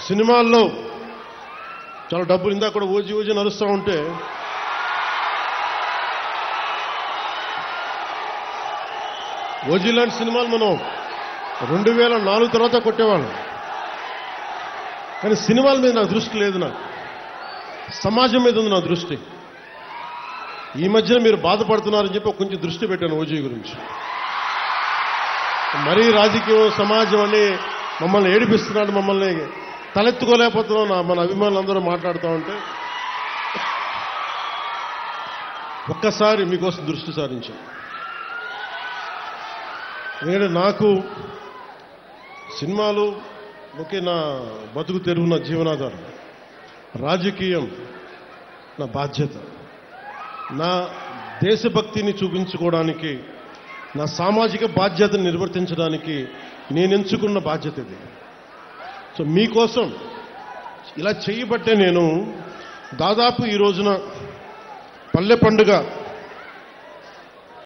సినిమాల్లో చాలా డబ్బులు ఇందాక కూడా ఓజీ ఓజీ నడుస్తూ ఉంటే ఓజీ లాంటి సినిమాలు మనం 2004 తర్వాత కొట్టేవాళ్ళం. కానీ సినిమాల మీద నాకు దృష్టి లేదు. నాకు సమాజం మీద ఉంది నా దృష్టి. ఈ మధ్యన మీరు బాధపడుతున్నారని చెప్పి కొంచెం దృష్టి పెట్టాను ఓజీ గురించి. మరీ రాజకీయం సమాజం అని మమ్మల్ని ఏడిపిస్తున్నాడు, మమ్మల్ని తలెత్తుకోలేకపోతున్నాం మన అభిమానులందరూ మాట్లాడుతూ ఉంటే ఒక్కసారి మీకోసం దృష్టి సారించాను. ఎందుకంటే నాకు సినిమాలు ఒకే నా బతుకు తెరువు, నా జీవనాధారం. రాజకీయం నా బాధ్యత. నా దేశభక్తిని చూపించుకోవడానికి, నా సామాజిక బాధ్యతను నిర్వర్తించడానికి నేను ఎంచుకున్న బాధ్యత ఇది. సో మీకోసం ఇలా చేయబట్టే నేను దాదాపు ఈ రోజున పల్లె పండుగ